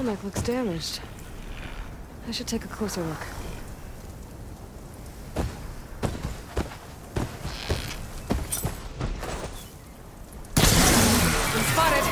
tall neck looks damaged. I should take a closer look. I'm spotted!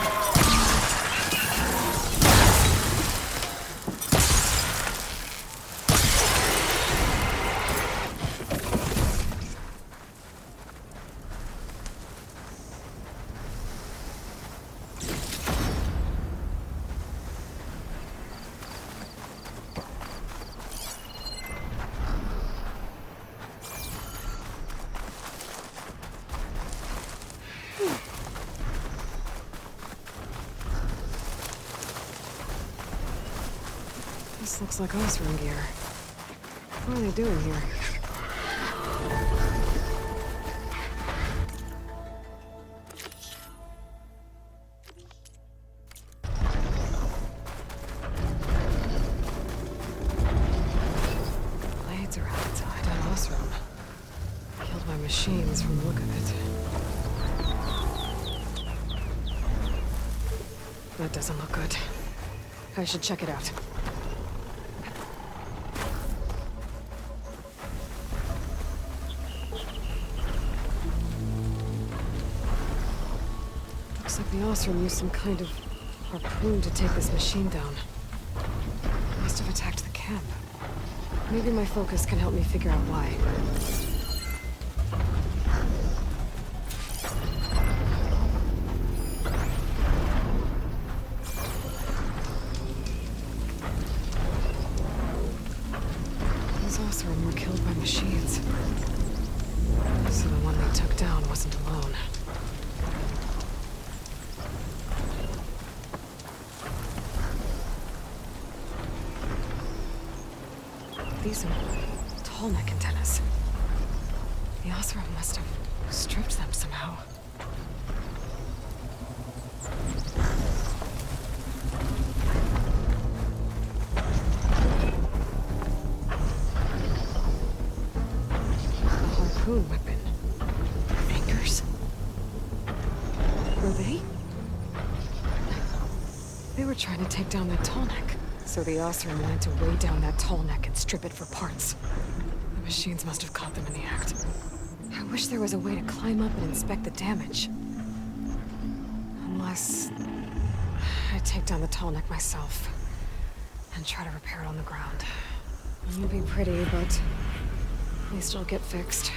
This looks like Osram gear. What are they doing here? Blades are outside on Osram. Killed by machines from the look of it. That doesn't look good. I should check it out. Looks like the Osram used some kind of harpoon to take this machine down. Must have attacked the camp. Maybe my focus can help me figure out why. These Osram were killed by machines. So the one they took down wasn't alone. These are tall neck antennas. The Osram must have stripped them somehow. A harpoon weapon. Anchors. Were they? They were trying to take down that tall neck. So the Osram wanted to weigh down that tall neck and strip it for parts. The machines must have caught them in the act. I wish there was a way to climb up and inspect the damage. Unless I take down the tall neck myself and try to repair it on the ground. It won't be pretty, but at least it'll get fixed.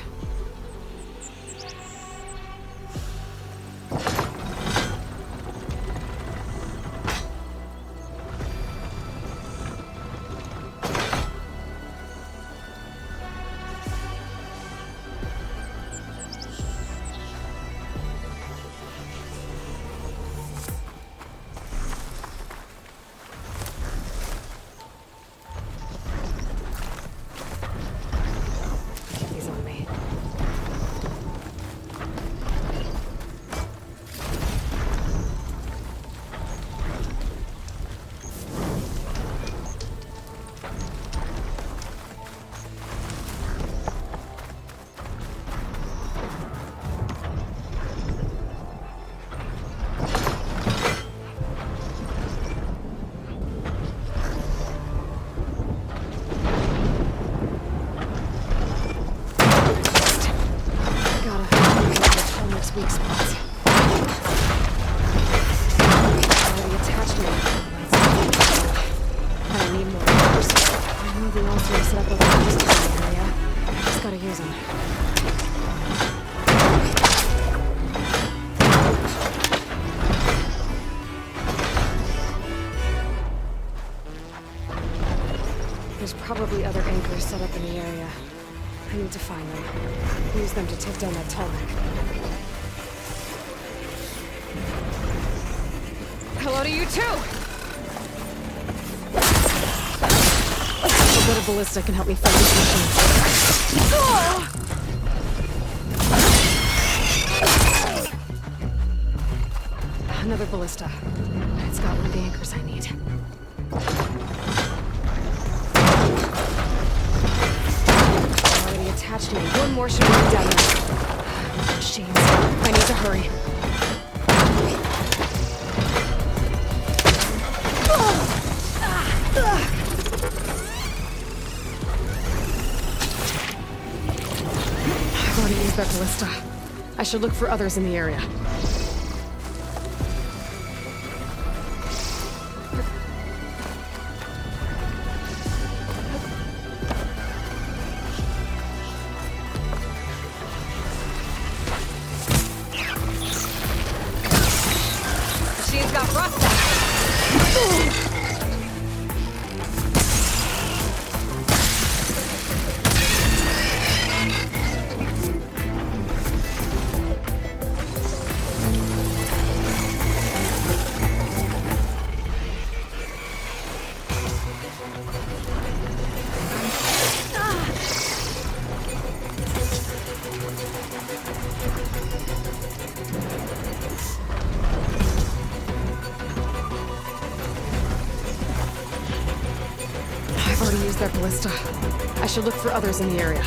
He's on me. Weak spots. Already attached me. I need more orders. I know the Osram set up a reboot in the area. Just gotta use them. There's probably other anchors set up in the area. I need to find them. Use them to take down that tall neck. Hello to you too! A bit of ballista can help me fight this machine. Another ballista. It's got one of the anchors I need. Already attached to me. One more should be done. Machines. I need to hurry. use that ballista. I should look for others in the area. Machine's got rust on it. That ballista. I should look for others in the area.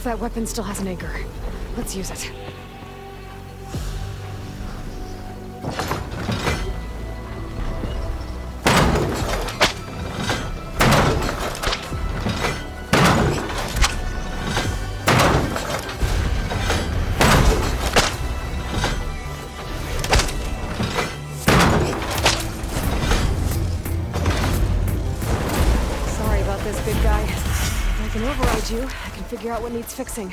That weapon still has an anchor. Let's use it. Sorry about this, big guy. If I can override you, I can figure out what needs fixing.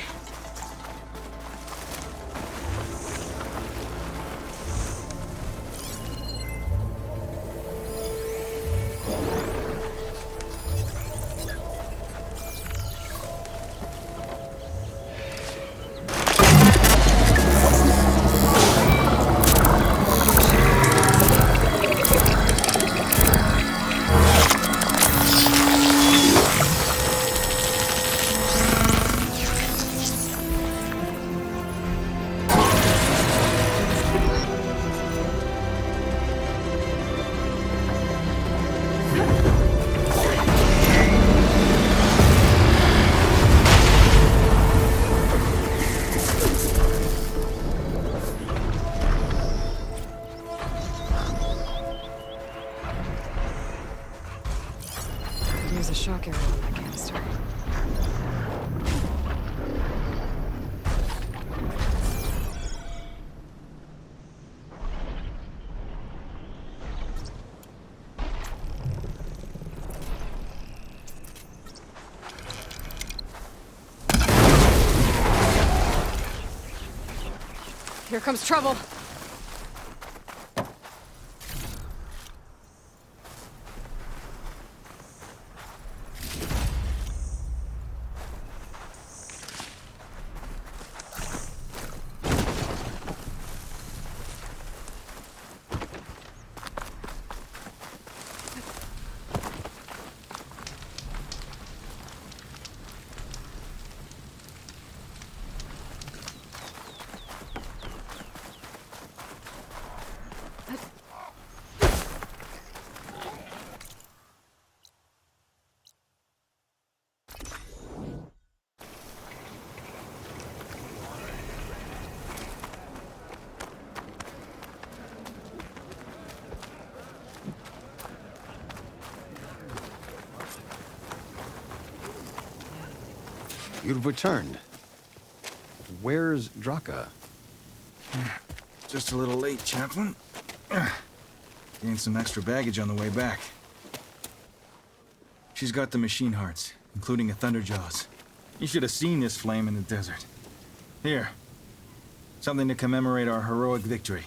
There's a shock arrow in that canister. Here comes trouble. You've returned. Where's Drakka? Just a little late, Chaplain. Gained some extra baggage on the way back. She's got the machine hearts, including a Thunderjaws. You should have seen this flame in the desert. Here. Something to commemorate our heroic victory.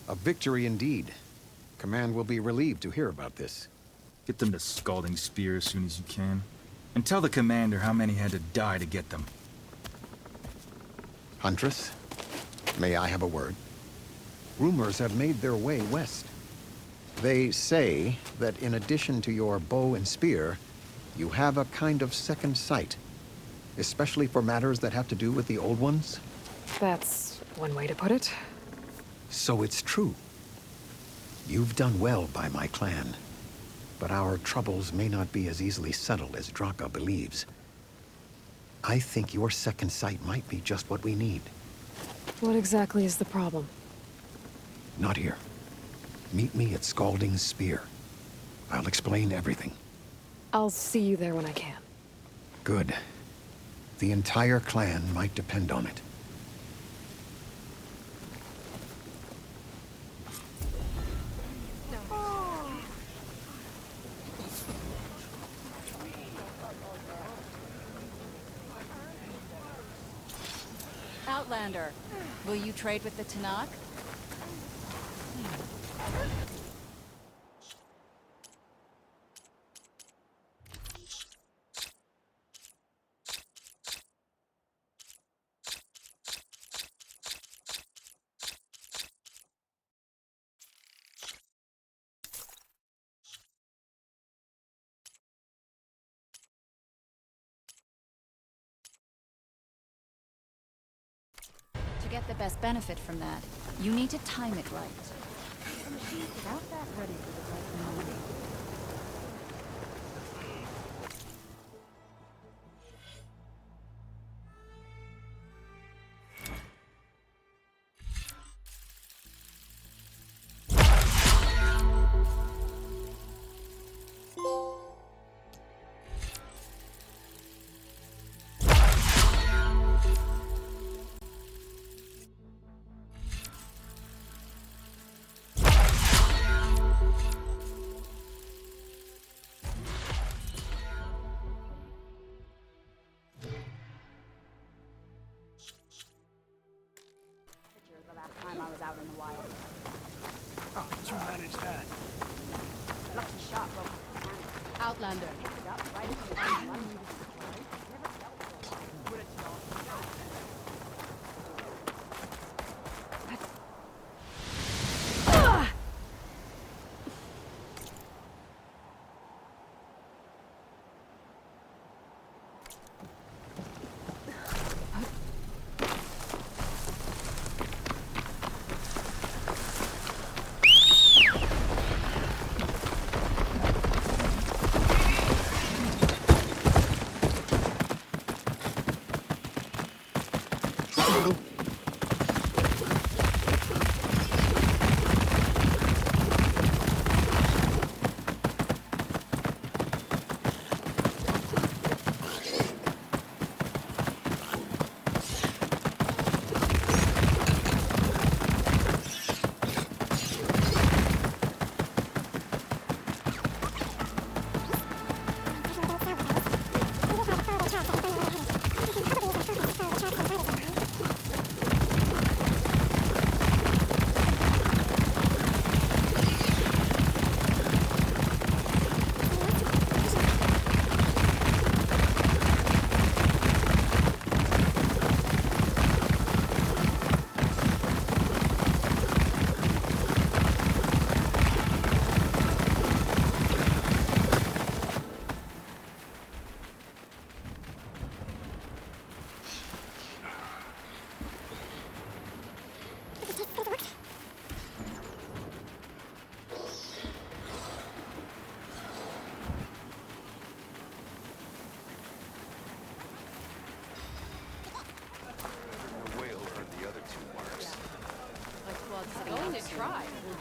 A victory indeed. Command will be relieved to hear about this. Get them to Scalding Spear as soon as you can. And tell the commander how many had to die to get them. Huntress, may I have a word? Rumors have made their way west. They say that in addition to your bow and spear, you have a kind of second sight, especially for matters that have to do with the old ones. That's one way to put it. So it's true. You've done well by my clan, but our troubles may not be as easily settled as Drakka believes. I think your second sight might be just what we need. What exactly is the problem? Not here. Meet me at Scalding Spear. I'll explain everything. I'll see you there when I can. Good. The entire clan might depend on it. Outlander, will you trade with the Tanakh? To get the best benefit from that, you need to time it right. The machine's about that ready for the right moment. The last time I was out in the wild. How did you manage that? Lucky shot broke my hand. Outlander. Picked it up right into the line. Never felt so. Would it stop?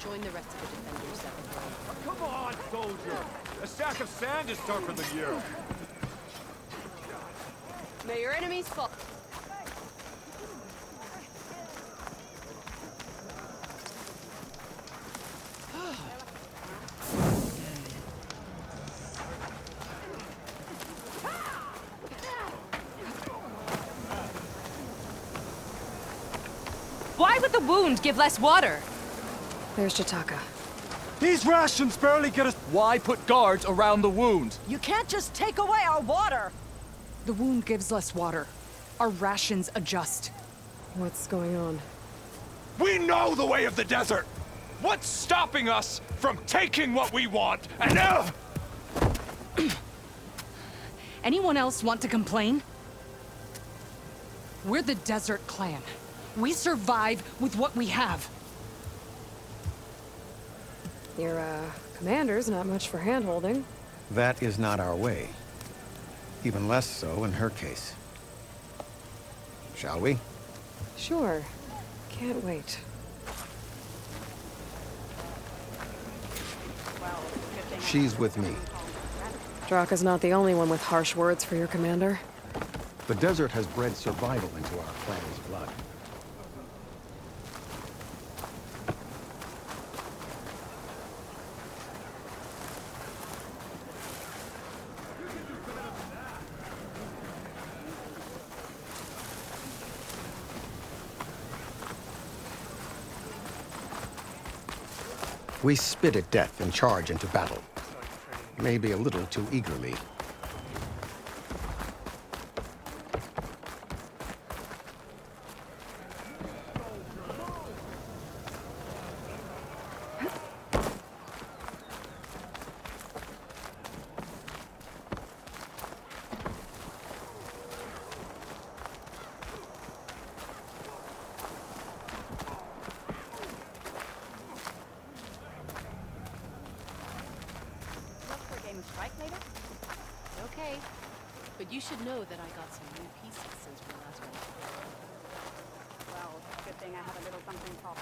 Join the rest of the defenders separately. Come on, soldier! A sack of sand is tougher than you! May your enemies fall. Why would the wound give less water? There's Jataka. These rations barely get us. Why put guards around the wound? You can't just take away our water! The wound gives less water. Our rations adjust. What's going on? We know the way of the desert! What's stopping us from taking what we want and Anyone else want to complain? We're the Desert Clan. We survive with what we have. Your, commander's not much for hand-holding. That is not our way. Even less so in her case. Shall we? Sure. Can't wait. She's with me. Drakka's not the only one with harsh words for your commander. The desert has bred survival into our clan's blood. We spit at death and charge into battle. Maybe a little too eagerly. Okay. But you should know that I got some new pieces since we last went. Well, good thing I have a little something called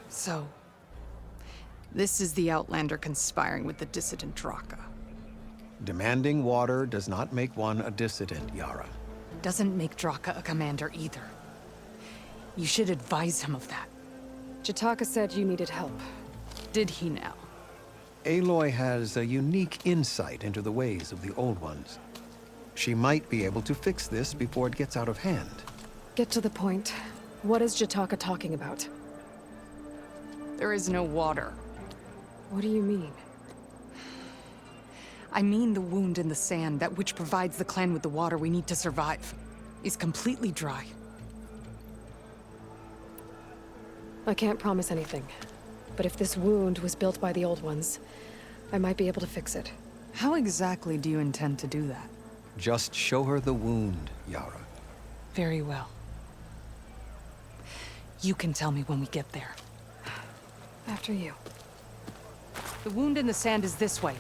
So, this is the Outlander conspiring with the dissident Drakka. Demanding water does not make one a dissident, Yarra. Doesn't make Drakka a commander either. You should advise him of that. Jataka said you needed help. Did he now? Aloy has a unique insight into the ways of the Old Ones. She might be able to fix this before it gets out of hand. Get to the point. What is Jataka talking about? There is no water. What do you mean? I mean the wound in the sand, that which provides the clan with the water we need to survive, is completely dry. I can't promise anything. But if this wound was built by the Old Ones, I might be able to fix it. How exactly do you intend to do that? Just show her the wound, Yarra. Very well. You can tell me when we get there. After you. The wound in the sand is this way.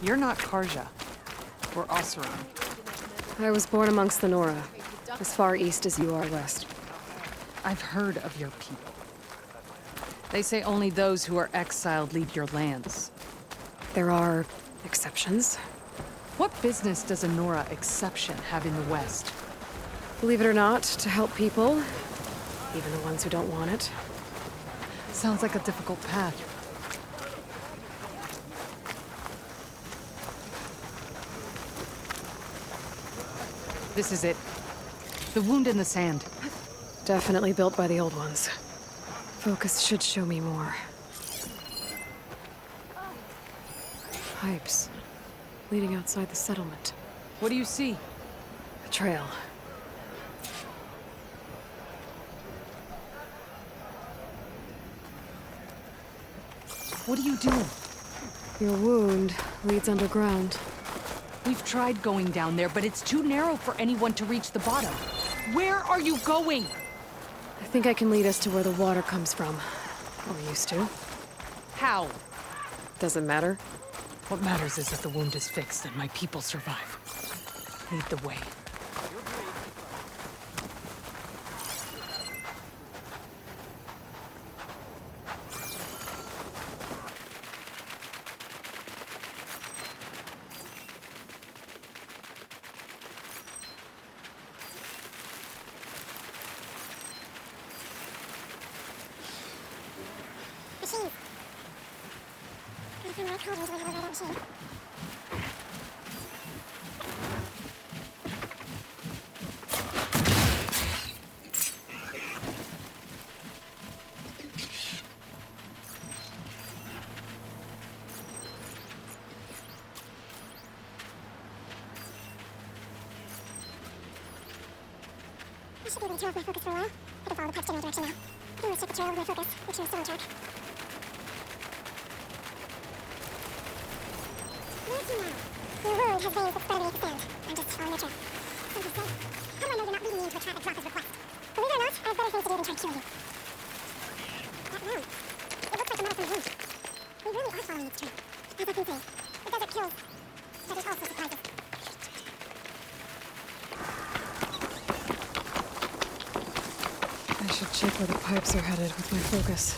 You're not Karja. We're Oseram. I was born amongst the Nora, as far east as you are west. I've heard of your people. They say only those who are exiled leave your lands. There are exceptions. What business does a Nora exception have in the West? Believe it or not, to help people, even the ones who don't want it. Sounds like a difficult path. This is it. The wound in the sand. Definitely built by the Old Ones. Focus should show me more. Pipes. Leading outside the settlement. What do you see? A trail. What are you doing? Your wound leads underground. We've tried going down there, but it's too narrow for anyone to reach the bottom. Where are you going? I think I can lead us to where the water comes from. Or used to. How? Doesn't matter. What matters is that the wound is fixed and my people survive. Lead the way. I should be able to turn off my focus for a while. I can follow the pipes general direction now. I can always check the trail with my focus, make sure I'm still on track. Where to now? Your wound has veins that spread beneath the sand. I'm just following your trail. Somebody said, how do I know you're not leading me into a trap at Drakka's request? Believe it or not, I have better things to do than try to kill you. That mound. It looks like a modified wound. We really are following its trail. As I've been saying, the desert kills, but it also surprises. I should check where the pipes are headed with my focus.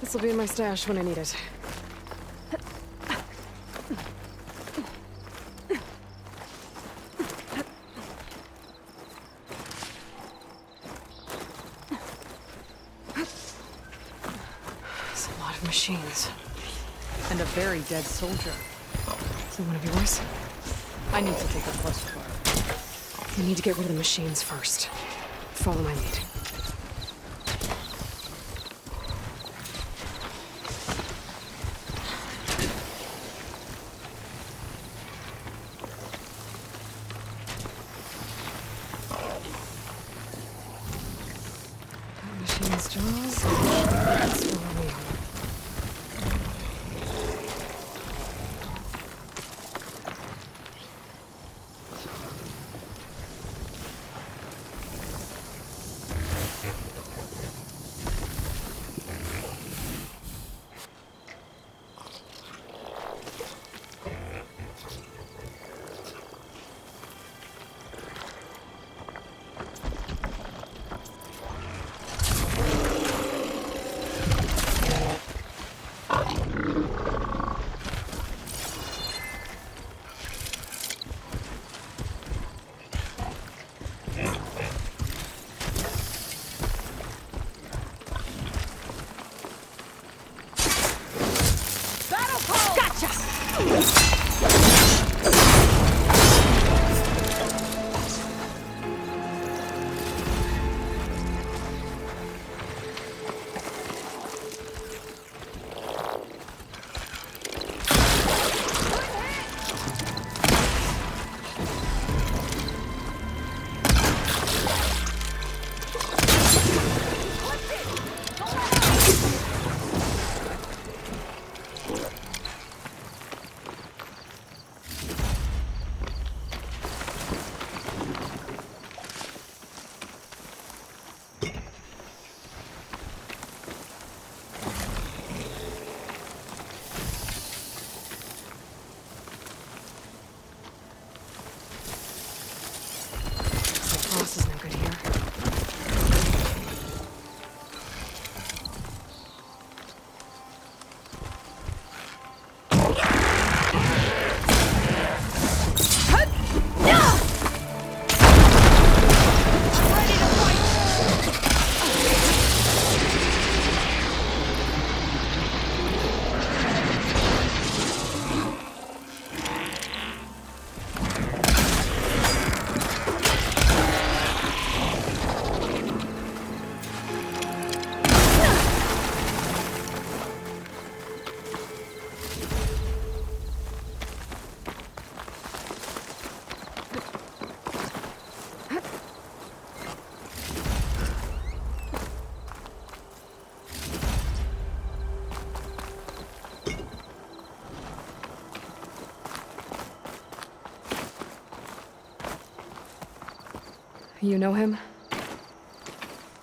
This'll be in my stash when I need it. There's a lot of machines. And a very dead soldier. Is it one of yours? I need to take a closer look. We need to get rid of the machines first. Follow my lead. Machine's jaws. That's where we are. Boss is no good here. You know him?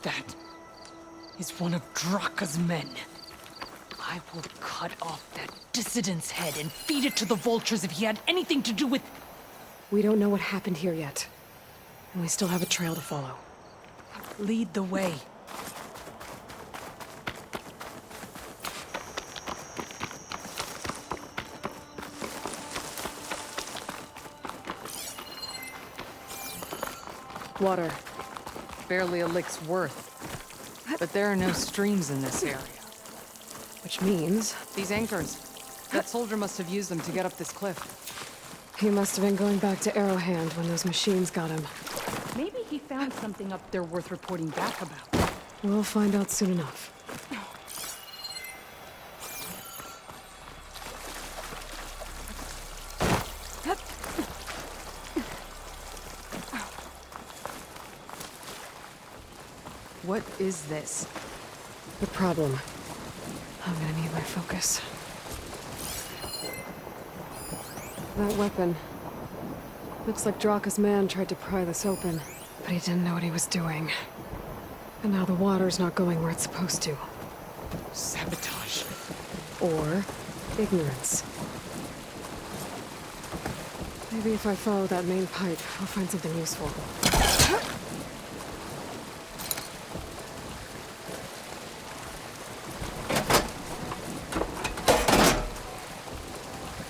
That is one of Drakka's men. I will cut off that dissident's head and feed it to the vultures if he had anything to do with... We don't know what happened here yet. And we still have a trail to follow. Lead the way. Water. Barely a lick's worth. But there are no streams in this area. Which means... These anchors. That soldier must have used them to get up this cliff. he must have been going back to Arrowhand when those machines got him. Maybe he found something up there worth reporting back about. We'll find out soon enough. What is this? The problem. I'm gonna need my focus. That weapon. Looks like Drakka's man tried to pry this open, but he didn't know what he was doing. And now the water's not going where it's supposed to. Sabotage. Or ignorance. Maybe if I follow that main pipe, I'll find something useful.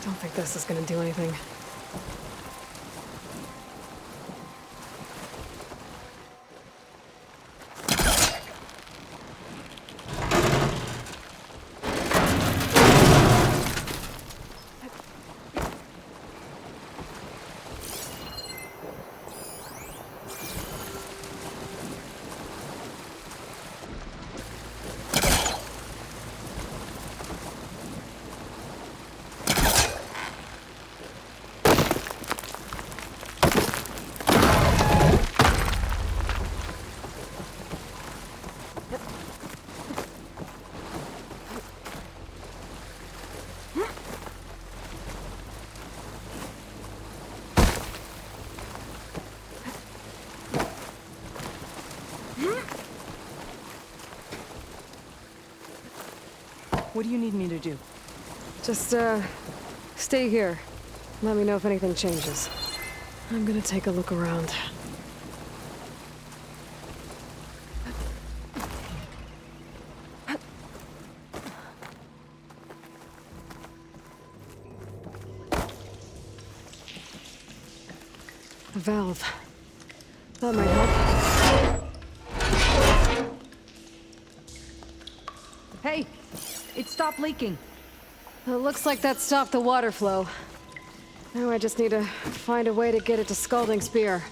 Don't think this is gonna do anything. What do you need me to do? Just, stay here. Let me know if anything changes. I'm gonna take a look around. A valve. That might help. Hey! It stopped leaking. It looks like that stopped the water flow. Now I just need to find a way to get it to Scalding Spear.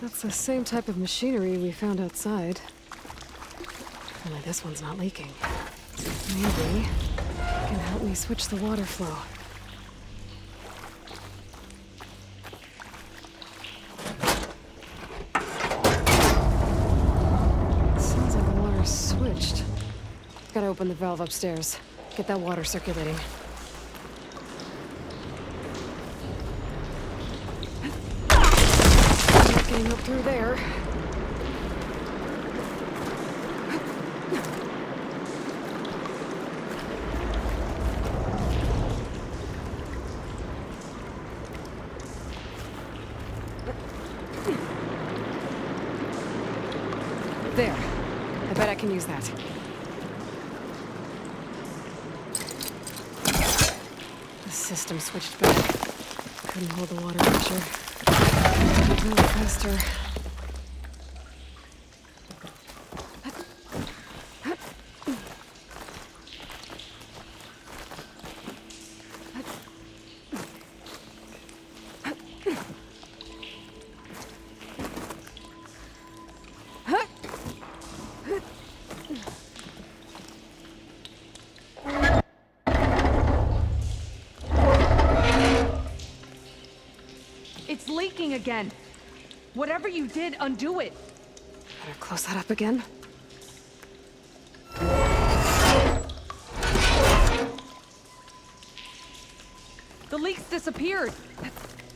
That's the same type of machinery we found outside. Only this one's not leaking. Maybe it can help me switch the water flow. Sounds like the water's switched. Gotta open the valve upstairs. Get that water circulating. Not getting up through there. There. I bet I can use that. The system switched back. Couldn't hold the water pressure. Need to go faster. It's leaking again. Whatever you did, undo it. Better close that up again. The leaks disappeared.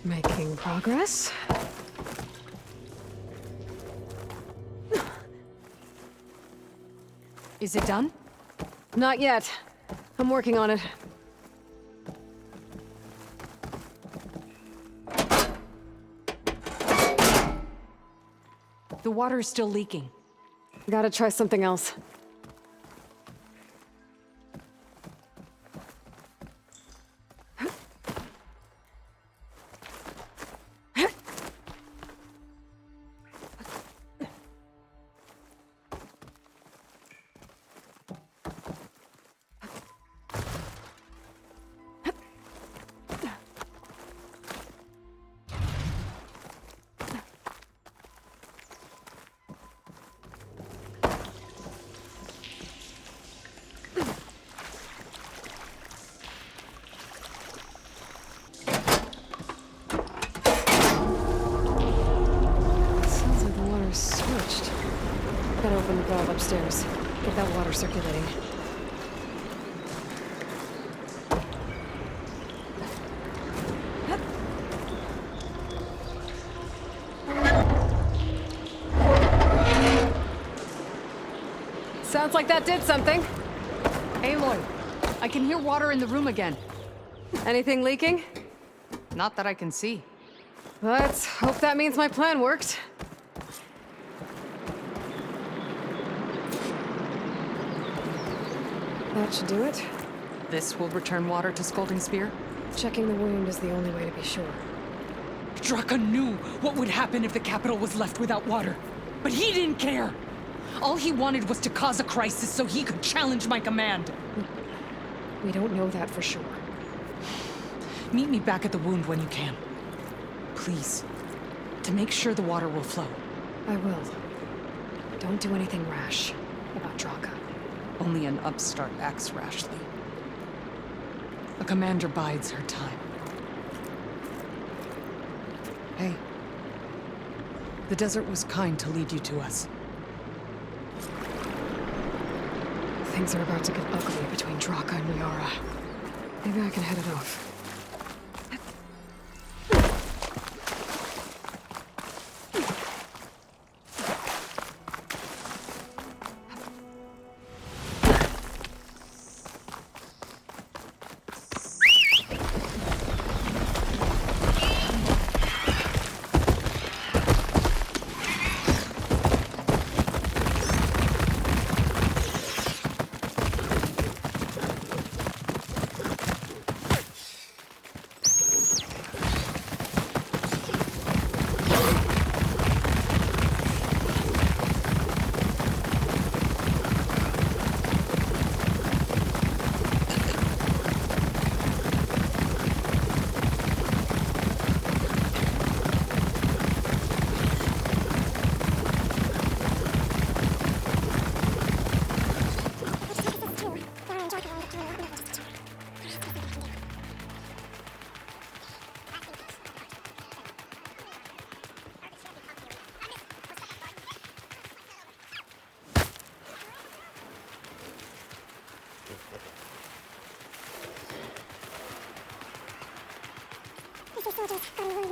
Making progress. Is it done? Not yet. I'm working on it. The water is still leaking. Gotta try something else. Switched. Gotta open the valve upstairs. Get that water circulating. Sounds like that did something. Aloy, I can hear water in the room again. Anything leaking? Not that I can see. Let's hope that means my plan worked. That should do it. This will return water to Scolding Spear? Checking the wound is the only way to be sure. Drakka knew what would happen if the capital was left without water. But he didn't care! All he wanted was to cause a crisis so he could challenge my command. We don't know that for sure. Meet me back at the wound when you can. Please. To make sure the water will flow. I will. Don't do anything rash about Drakka. Only an upstart acts rashly. A commander bides her time. Hey. The desert was kind to lead you to us. Things are about to get ugly between Drakka and Yarra. Maybe I can head it off.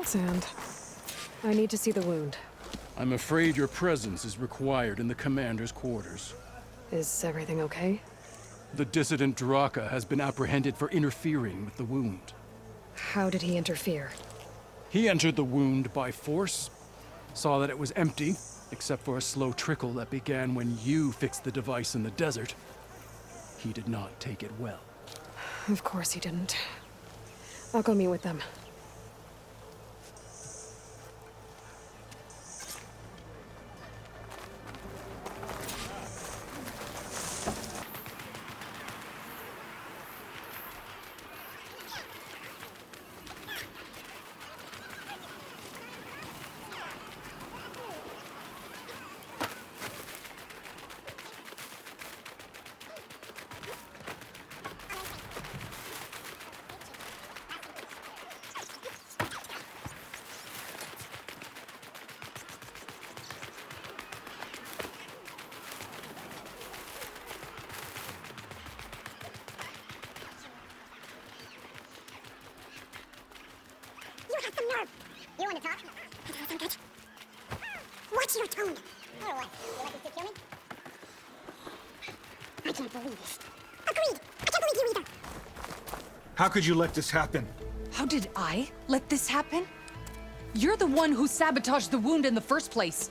Sand. I need to see the wound. I'm afraid your presence is required in the commander's quarters. Is everything okay? The dissident Drakka has been apprehended for interfering with the wound. How did he interfere? He entered the wound by force, saw that it was empty, except for a slow trickle that began when you fixed the device in the desert. He did not take it well. Of course he didn't. I'll go meet with them. You have some nerve! You want to talk? Don't touch. Watch your tone! Or what? You like to kill me? can't believe. Agreed. I can't believe you either. How could you let this happen? How did I let this happen? You're the one who sabotaged the wound in the first place.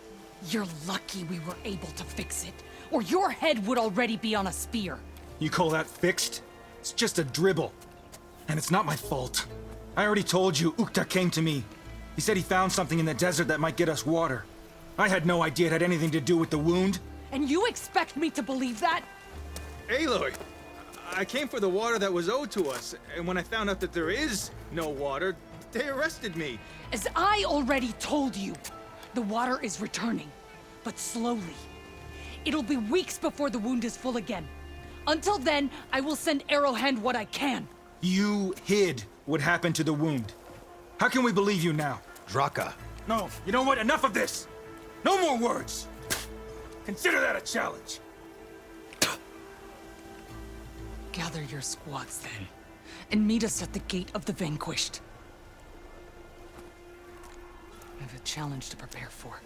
You're lucky we were able to fix it, or your head would already be on a spear. You call that fixed? It's just a dribble. And it's not my fault. I already told you, Ukta came to me. He said he found something in the desert that might get us water. I had no idea it had anything to do with the wound. And you expect me to believe that? Aloy, I came for the water that was owed to us, and when I found out that there is no water, they arrested me. As I already told you, the water is returning, but slowly. It'll be weeks before the wound is full again. Until then, I will send Arrowhand what I can. You hid what happened to the wound. How can we believe you now? Drakka. No, you know what? Enough of this! No more words! Consider that a challenge. Gather your squads then, and meet us at the Gate of the Vanquished. I have a challenge to prepare for.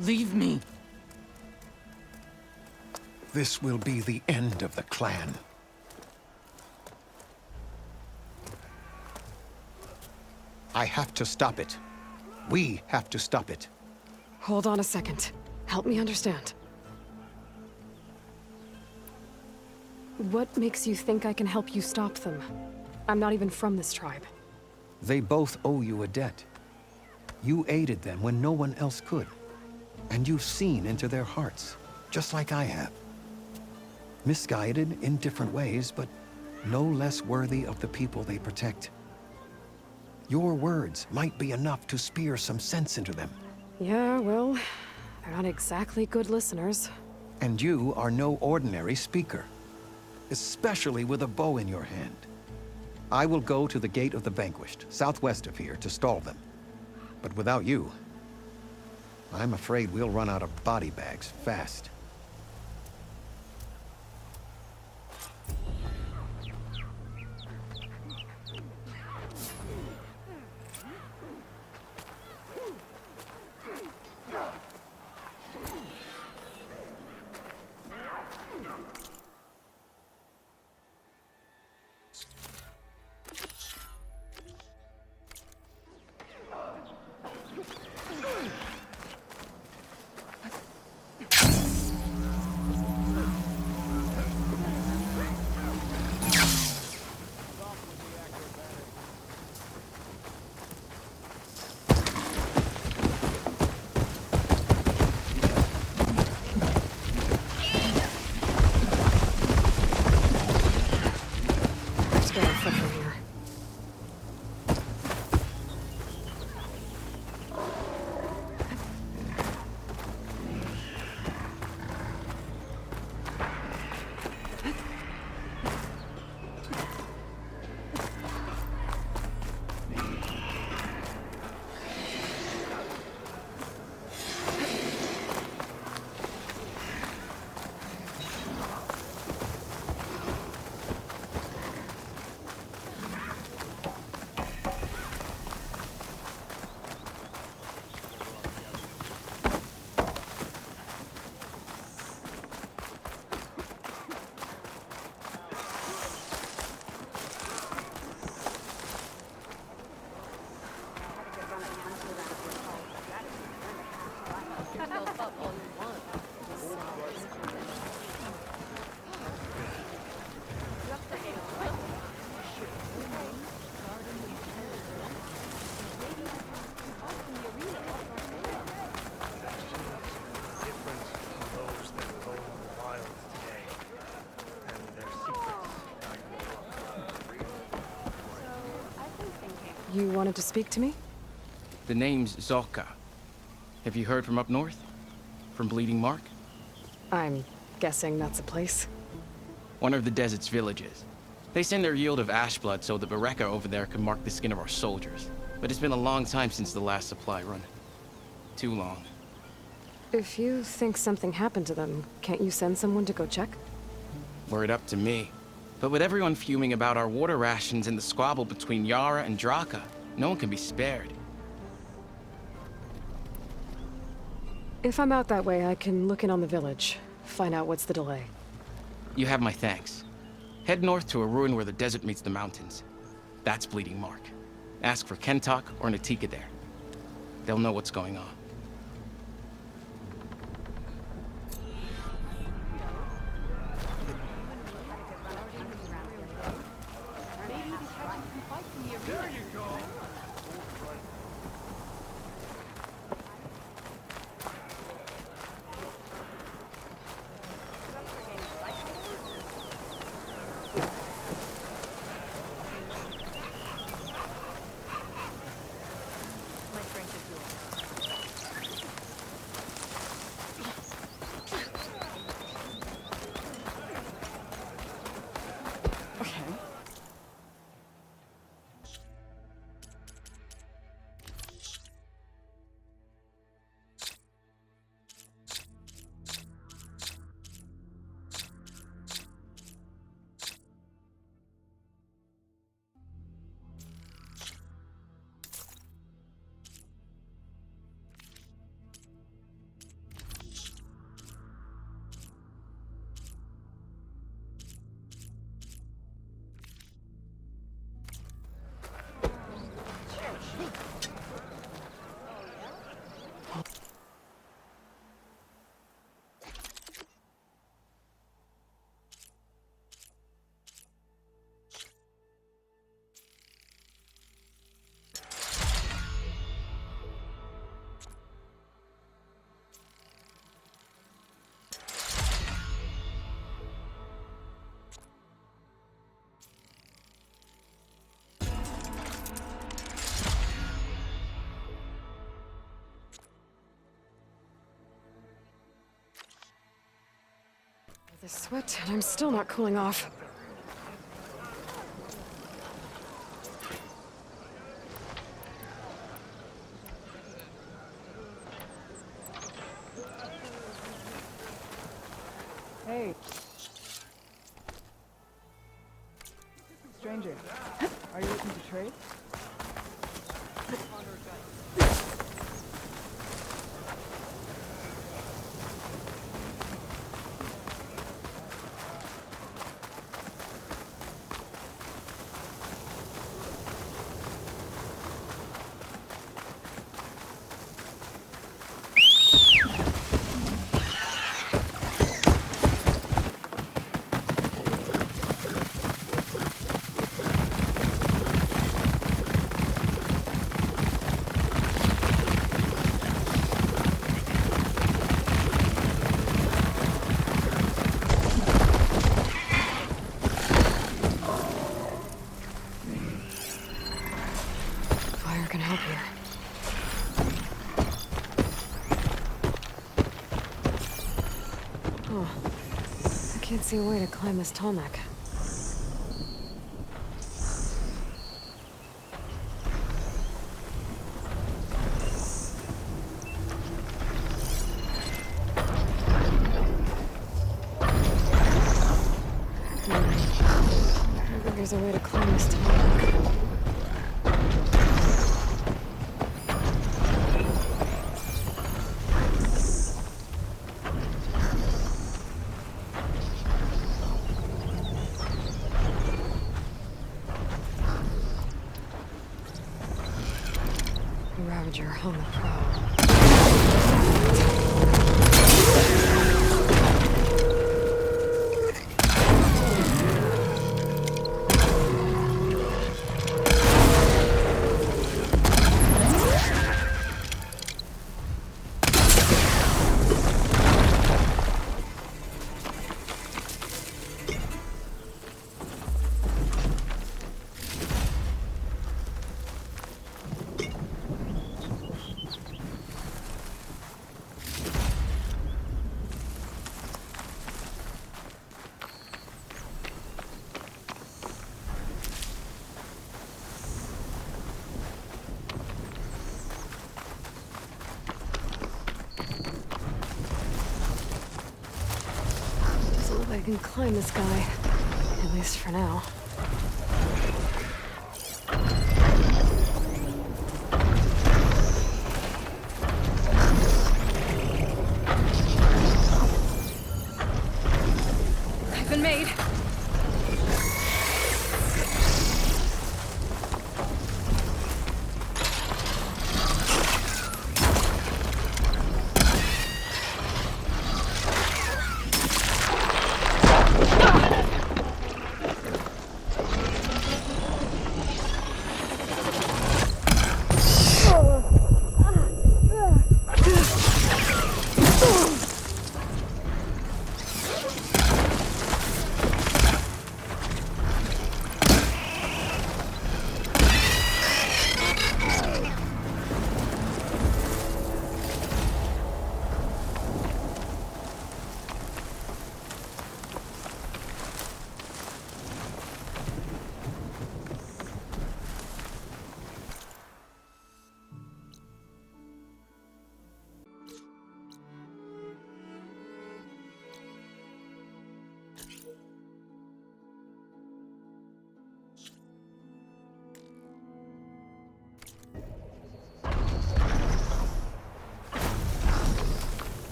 Leave me. This will be the end of the clan. I have to stop it. We have to stop it. Hold on a second. Help me understand. What makes you think I can help you stop them? I'm not even from this tribe. They both owe you a debt. You aided them when no one else could. And you've seen into their hearts, just like I have. Misguided in different ways, but no less worthy of the people they protect. Your words might be enough to spear some sense into them. Yeah, well, they're not exactly good listeners. And you are no ordinary speaker, especially with a bow in your hand. I will go to the Gate of the Vanquished, southwest of here, to stall them. But without you, I'm afraid we'll run out of body bags fast. You wanted to speak to me? The name's Zolka. Have you heard from up north? From Bleeding Mark? I'm guessing that's a place. One of the desert's villages. They send their yield of ash blood so the Bereka over there can mark the skin of our soldiers. But it's been a long time since the last supply run. Too long. If you think something happened to them, can't you send someone to go check? Were it up to me. But with everyone fuming about our water rations and the squabble between Yarra and Drakka, no one can be spared. If I'm out that way, I can look in on the village. find out what's the delay. You have my thanks. Head north to a ruin where the desert meets the mountains. That's Bleeding Mark. Ask for Kentok or Natika there. They'll know what's going on. The sweat, and I'm still not cooling off. Hey. Stranger, are you looking to trade? Can't see a way to climb this tall neck. I think there's a way to climb this tall neck. Ravager on the prowl. I can climb this guy, at least for now.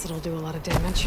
Guess it'll do a lot of damage.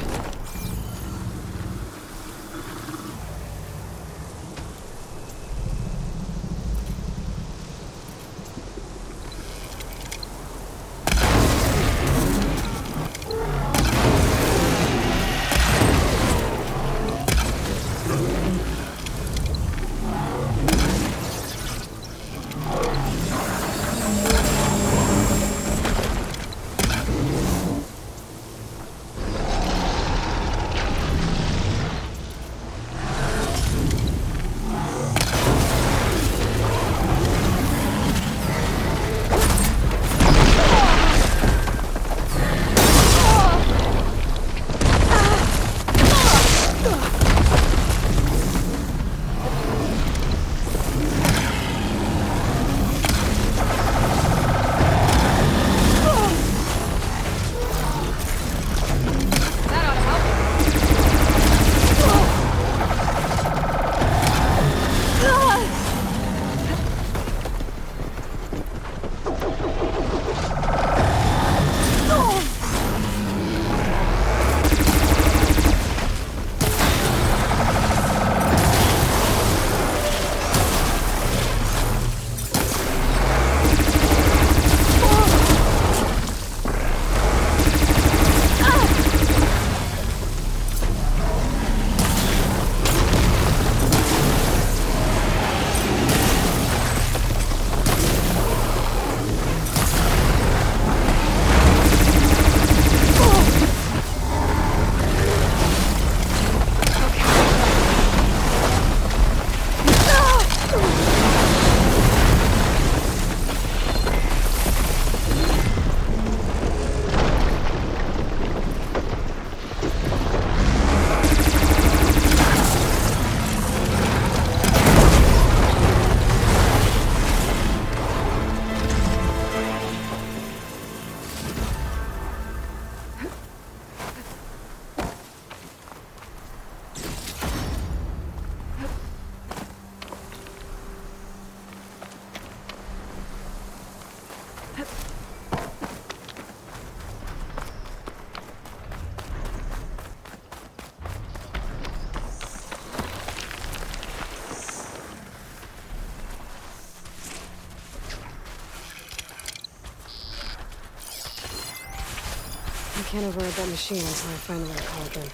I can't override that machine until I find the right cauldron.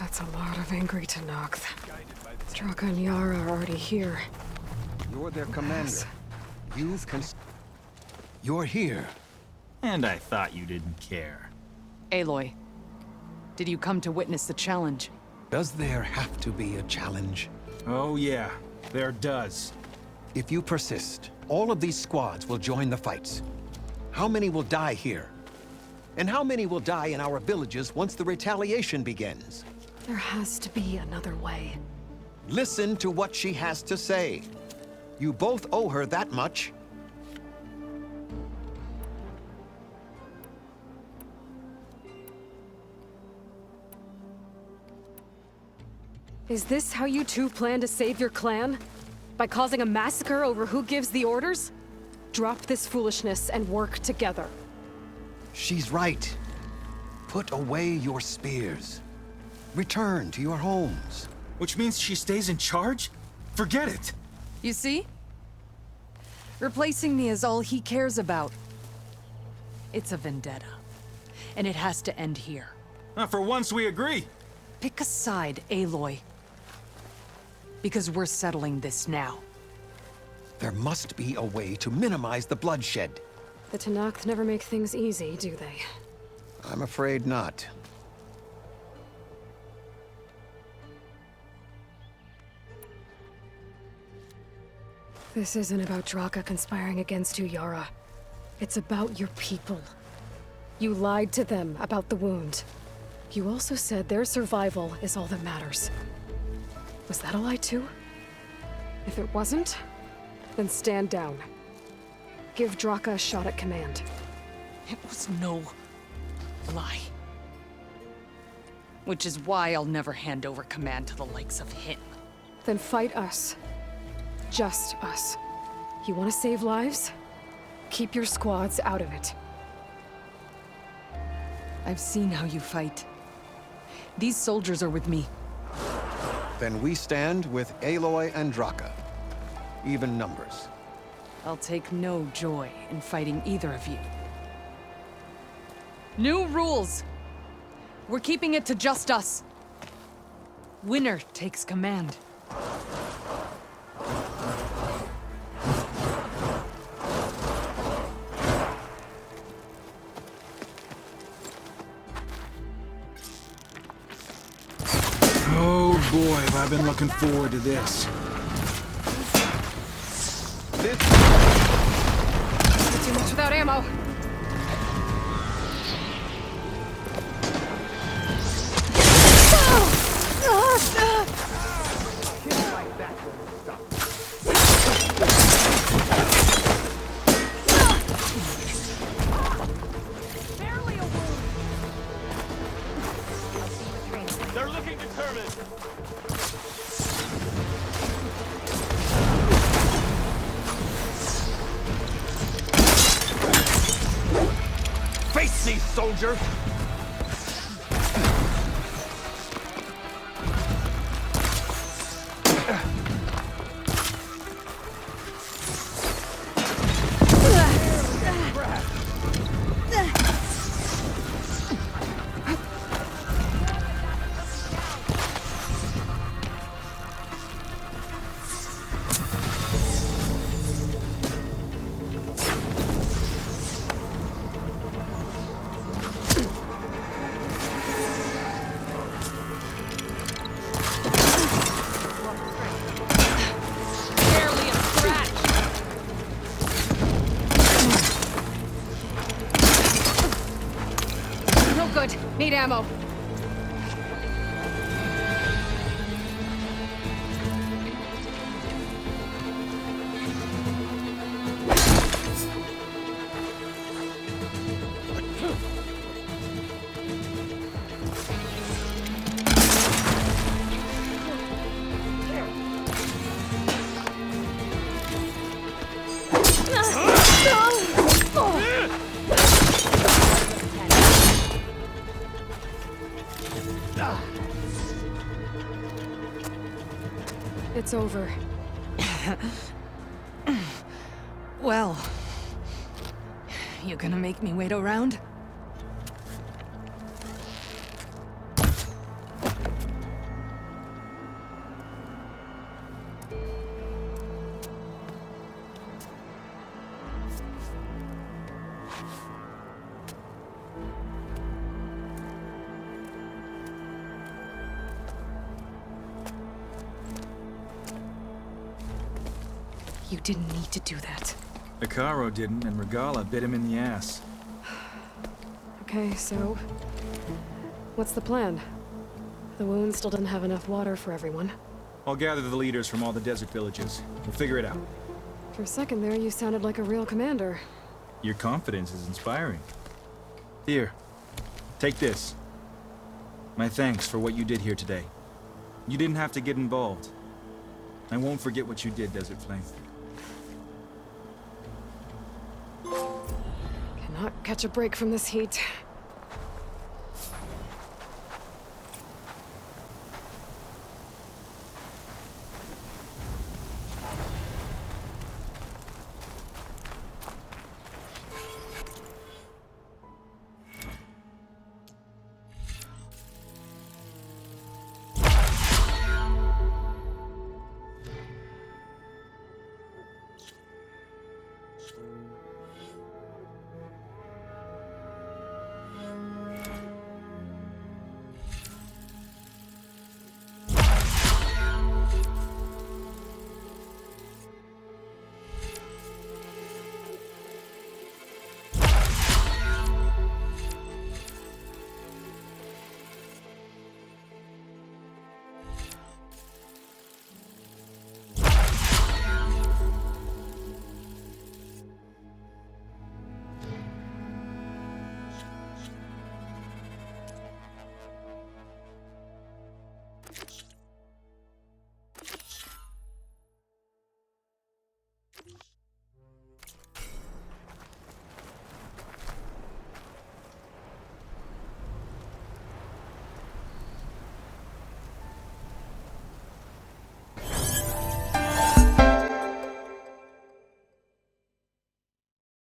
That's a lot of angry Tenakth. Drakka and Yarra are already here. You're their commander. You're here. And I thought you didn't care. Aloy, did you come to witness the challenge? Does there have to be a challenge? Oh yeah, there does. If you persist, all of these squads will join the fights. How many will die here? And how many will die in our villages once the retaliation begins? There has to be another way. Listen to what she has to say. You both owe her that much. Is this how you two plan to save your clan? By causing a massacre over who gives the orders? Drop this foolishness and work together. She's right. Put away your spears. Return to your homes. Which means she stays in charge? Forget it! You see? Replacing me is all he cares about. It's a vendetta. And it has to end here. For once we agree. Pick a side, Aloy. Because we're settling this now. There must be a way to minimize the bloodshed. The Tenakth never make things easy, do they? I'm afraid not. This isn't about Drakka conspiring against you, Yarra. It's about your people. You lied to them about the wound. You also said their survival is all that matters. Was that a lie too? If it wasn't, then stand down. Give Drakka a shot at command. It was no lie. Which is why I'll never hand over command to the likes of him. Then fight us. Just us. You want to save lives? Keep your squads out of it. I've seen how you fight. These soldiers are with me. Then we stand with Aloy and Drakka. Even numbers. I'll take no joy in fighting either of you. New rules! We're keeping it to just us. Winner takes command. Oh boy, have I been looking forward to this. Too much without ammo. They're looking determined. Face these soldiers! Need ammo. It's over. Well, you gonna make me wait around? You didn't need to do that. Icaro didn't, and Regala bit him in the ass. Okay, so... what's the plan? The wound still doesn't have enough water for everyone. I'll gather the leaders from all the desert villages. We'll figure it out. For a second there, you sounded like a real commander. Your confidence is inspiring. Here, take this. My thanks for what you did here today. You didn't have to get involved. I won't forget what you did, Desert Flame. Cannot catch a break from this heat. Alva.